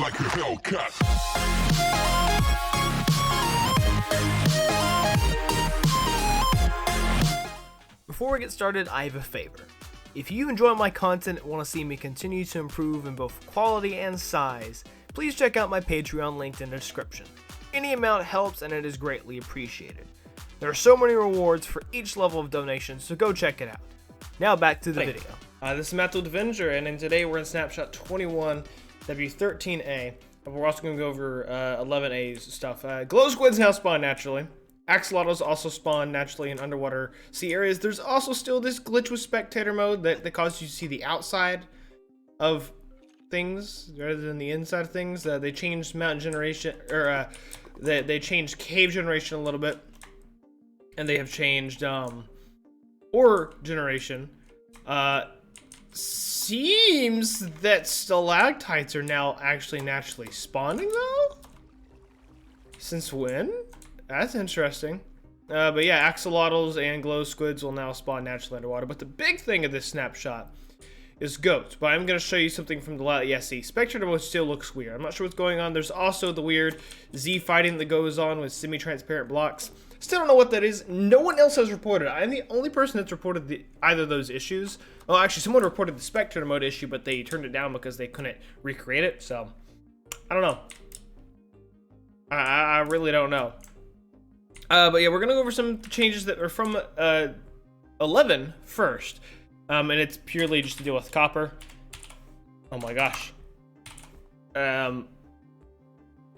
like a Hellcat. Before we get started, I have a favor. If you enjoy my content and want to see me continue to improve in both quality and size, please check out my Patreon linked in the description. Any amount helps and it is greatly appreciated. There are so many rewards for each level of donation, so go check it out. Now back to the video. This is UnTitledAvenger, and today we're in Snapshot 21, W13A, and we're also going to go over 11A's stuff. Glow Squids now spawn naturally. Axolotls also spawn naturally in underwater sea areas. There's also still this glitch with spectator mode that causes you to see the outside of things rather than the inside of things. They changed mountain generation, or they changed cave generation a little bit, and they have changed ore generation. Seems that stalactites are now actually naturally spawning though? Since when? That's interesting. But yeah, axolotls and glow squids will now spawn naturally underwater. But the big thing of this snapshot is goats. But I'm going to show you something from the last. Yeah, see, spectator mode still looks weird. I'm not sure what's going on. There's also the weird Z fighting that goes on with semi-transparent blocks. Still don't know what that is. No one else has reported. I'm the only person that's reported either of those issues. Well, actually, someone reported the spectator mode issue, but they turned it down because they couldn't recreate it. So, I don't know. I really don't know. But yeah, we're gonna go over some changes that are from 11 first, and it's purely just to deal with copper. Oh my gosh,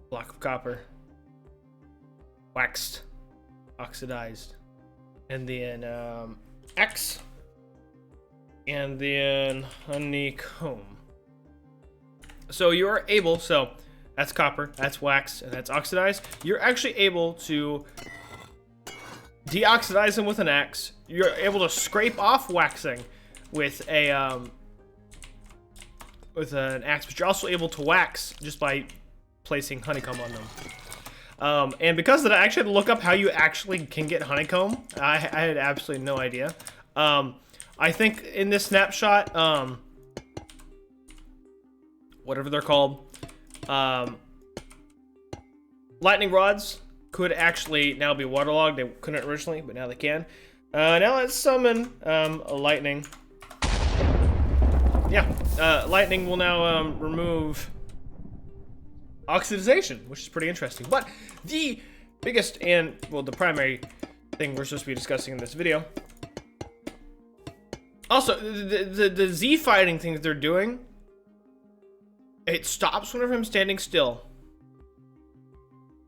block of copper, waxed, oxidized, and then X, and then honeycomb. So you are able, so that's copper, that's waxed, and that's oxidized. You're actually able to deoxidize them with an axe. You're able to scrape off waxing with a with an axe, but you're also able to wax just by placing honeycomb on them. And because of that, I actually had to look up how you actually can get honeycomb. I had absolutely no idea. I think in this snapshot, whatever they're called, lightning rods could actually now be waterlogged. They couldn't originally, but now they can. Now let's summon a lightning. Yeah, lightning will now remove oxidization, which is pretty interesting. But the biggest and, well, the primary thing we're supposed to be discussing in this video. Also, the Z fighting thing that they're doing, it stops whenever I'm standing still.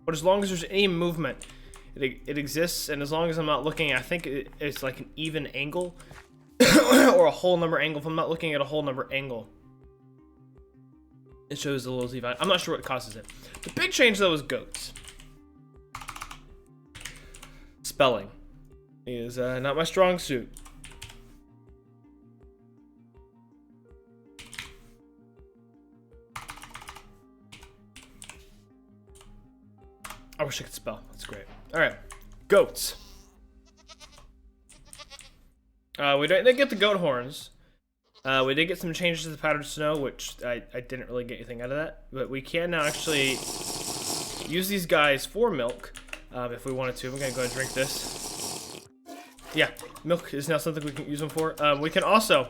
But as long as there's any movement, it exists, and as long as I'm not looking, I think it's like an even angle, or a whole number angle. If I'm not looking at a whole number angle, it shows the little Z fight. I'm not sure what causes it. The big change though is goats. Spelling is not my strong suit. I wish I could spell. That's great. All right, goats. We didn't get the goat horns. We did get some changes to the powdered snow, which I didn't really get anything out of that. But we can now actually use these guys for milk if we wanted to. We're gonna go ahead and drink this. Yeah, milk is now something we can use them for. We can also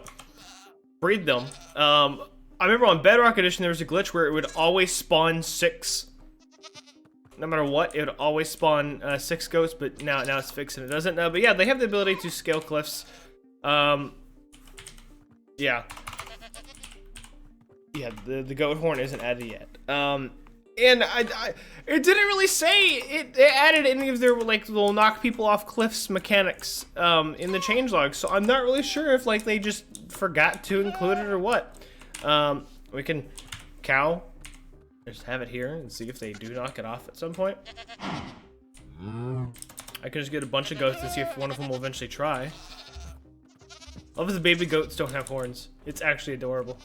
breed them. I remember on Bedrock Edition there was a glitch where it would always spawn 6. No matter what, it would always spawn 6 goats, but now it's fixed and it doesn't. But yeah, they have the ability to scale cliffs. Yeah. Yeah, the goat horn isn't added yet. And it didn't really say it added any of their like little knock people off cliffs mechanics in the changelog. So I'm not really sure if like they just forgot to include it or what. We can cow. Just have it here and see if they do knock it off at some point. I could just get a bunch of goats and see if one of them will eventually try. All of the baby goats don't have horns. It's actually adorable.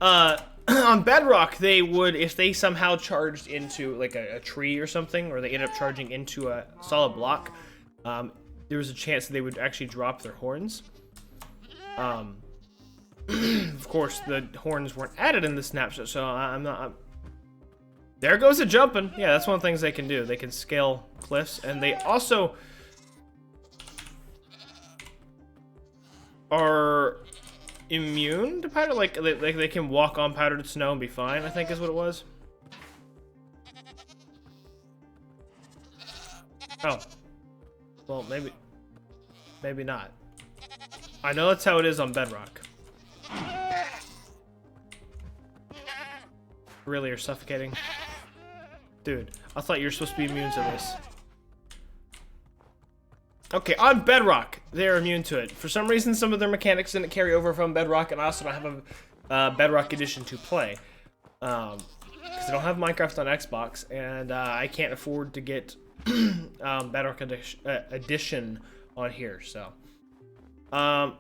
On Bedrock, they would, if they somehow charged into like a tree or something, or they end up charging into a solid block, there was a chance that they would actually drop their horns. Of course, the horns weren't added in the snapshot, so I'm There goes the jumping. Yeah, that's one of the things they can do. They can scale cliffs, and they also are immune to powder. Like they can walk on powdered snow and be fine, I think is what it was. Oh. Well, maybe not. I know that's how it is on bedrock. Really, you're suffocating? Dude, I thought you were supposed to be immune to this. Okay, on bedrock, they're immune to it. For some reason, some of their mechanics didn't carry over from bedrock, and I also don't have a bedrock edition to play. Because I don't have Minecraft on Xbox, and I can't afford to get bedrock edition on here, so. But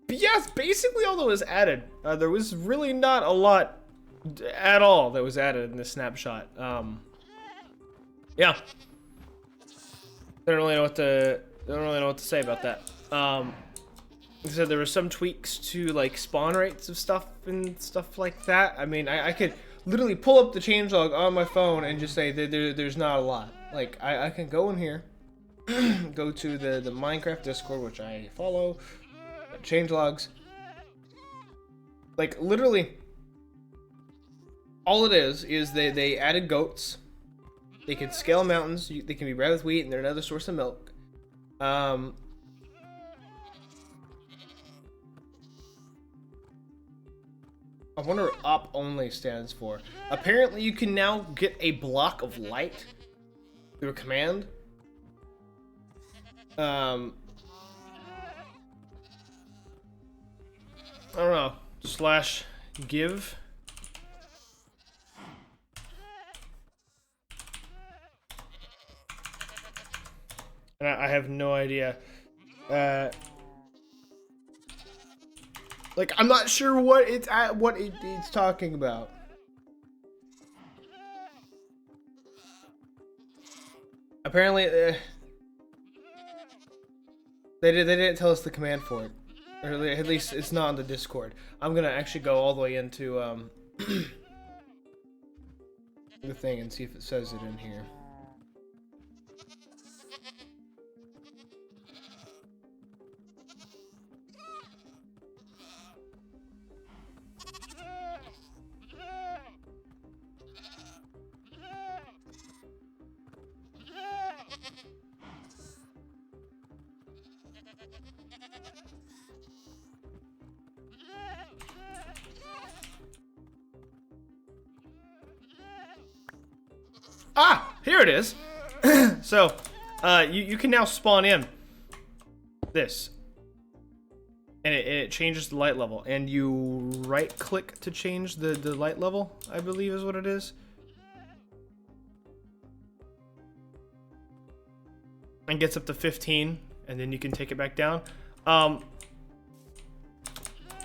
yes, basically all that was added. There was really not a lot at all that was added in this snapshot. Yeah. I don't really know what to say about that. Like I said, there were some tweaks to like spawn rates of stuff and stuff like that. I mean, I could literally pull up the changelog on my phone and just say that there's not a lot. Like I can go in here, go to the Minecraft Discord, which I follow, changelogs. Like literally, all it is they added goats. They can scale mountains. They can be bred with wheat, and they're another source of milk. I wonder what op only stands for. Apparently, you can now get a block of light through a command. I don't know. /give. And I have no idea. Like, I'm not sure what it's talking about. Apparently, they didn't tell us the command for it, or at least it's not on the Discord. I'm gonna actually go all the way into the thing and see if it says it in here. Ah, here it is. So, you can now spawn in this, and it changes the light level, and you right click to change the light level, I believe is what it is. And gets up to 15, and then you can take it back down.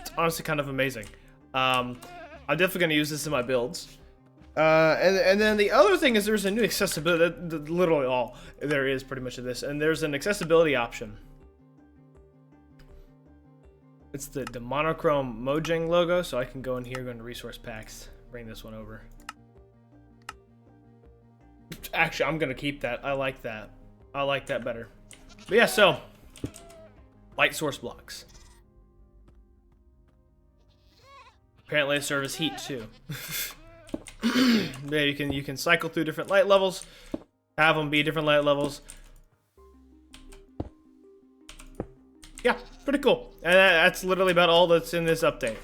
It's honestly kind of amazing. I'm definitely gonna use this in my builds. And then the other thing is there's a new accessibility, literally all there is pretty much of this, and there's an accessibility option. It's the monochrome Mojang logo, so I can go in here, go into resource packs, bring this one over. Actually, I'm gonna keep that. I like that. I like that better. But yeah, so light source blocks. Apparently they serve as heat too. Yeah, you can cycle through different light levels, have them be different light levels. Yeah, pretty cool. And that's literally about all that's in this update.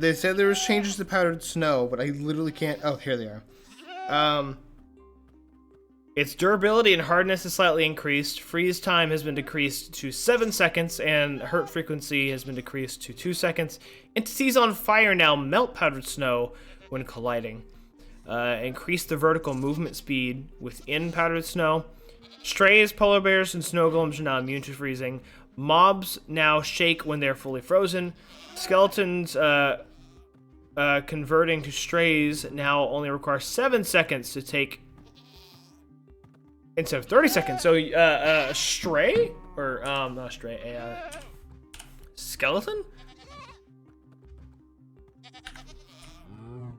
They said there was changes to powdered snow, but I literally can't. Oh, here they are. Its durability and hardness is slightly increased. Freeze time has been decreased to 7 seconds, and hurt frequency has been decreased to 2 seconds. Entities on fire now melt powdered snow when colliding. Increase the vertical movement speed within powdered snow. Strays, polar bears, and snow golems are now immune to freezing. Mobs now shake when they're fully frozen. Skeletons converting to strays now only require 7 seconds to take instead of 30 seconds. So a stray, or not a stray, a skeleton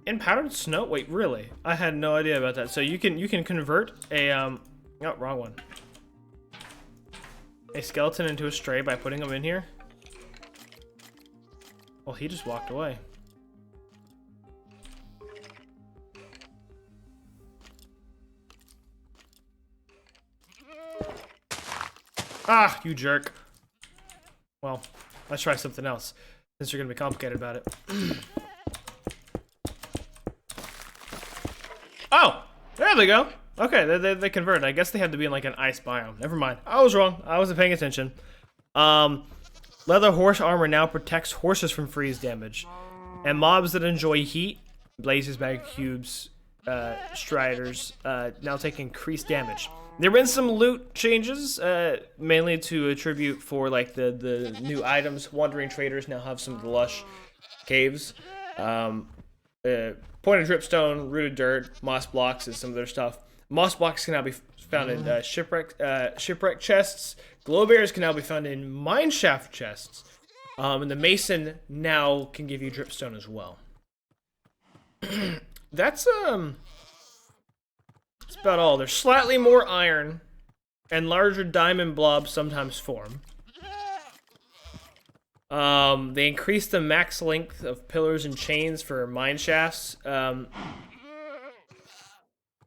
In powdered snow? Wait, really? I had no idea about that. So you can convert a oh, wrong one. A skeleton into a stray by putting them in here. Well, he just walked away. Ah, you jerk. Well, let's try something else, since you're gonna be complicated about it. Oh, there they go. Okay, they converted. I guess they had to be in like an ice biome. Never mind. I was wrong. I wasn't paying attention. Leather horse armor now protects horses from freeze damage. And mobs that enjoy heat, blazes, bag cubes, striders, now take increased damage. There have been some loot changes, mainly to attribute for like the new items. Wandering traders now have some of the lush caves. Pointed dripstone, rooted dirt, moss blocks is some of their stuff. Moss blocks can now be found in shipwreck chests. Glow bears can now be found in mineshaft chests. And the mason now can give you dripstone as well. That's about all. There's slightly more iron, and larger diamond blobs sometimes form. They increased the max length of pillars and chains for mine shafts.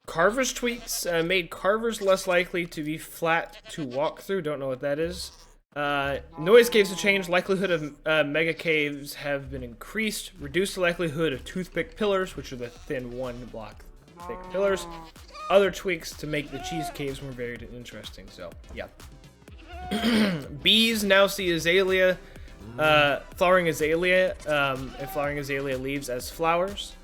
Carver's tweaks made carvers less likely to be flat to walk through. Don't know what that is. Noise caves have changed. Likelihood of mega caves have been increased. Reduced the likelihood of toothpick pillars, which are the thin 1 block thick pillars. Other tweaks to make the cheese caves more varied and interesting. So, yeah. Bees now see azalea, flowering azalea, and flowering azalea leaves as flowers.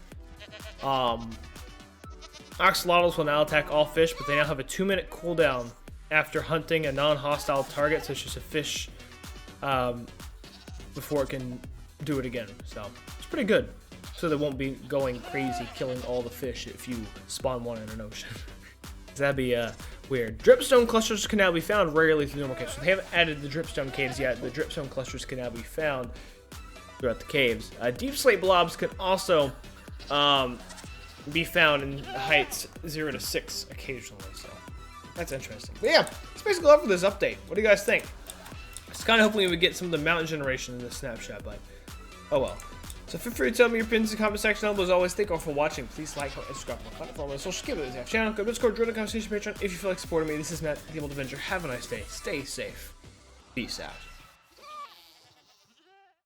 Axolotls will now attack all fish, but they now have a 2-minute cooldown after hunting a non-hostile target, such as a fish, before it can do it again. So, it's pretty good. So they won't be going crazy killing all the fish if you spawn one in an ocean. That'd be weird. Dripstone clusters can now be found rarely through normal caves. So they haven't added the dripstone caves yet. The dripstone clusters can now be found throughout the caves. Deep slate blobs can also be found in heights 0 to 6 occasionally. So that's interesting. But yeah, that's basically all for this update. What do you guys think? I was kind of hoping we would get some of the mountain generation in this snapshot, but oh well. So feel free to tell me your opinions in the comment section below. As always, thank you all for watching. Please like, comment, and subscribe to my platform on social media, channel, go to Discord, join the conversation Patreon if you feel like supporting me. This is Matt, the EmeraldAvenger. Have a nice day. Stay safe. Peace out.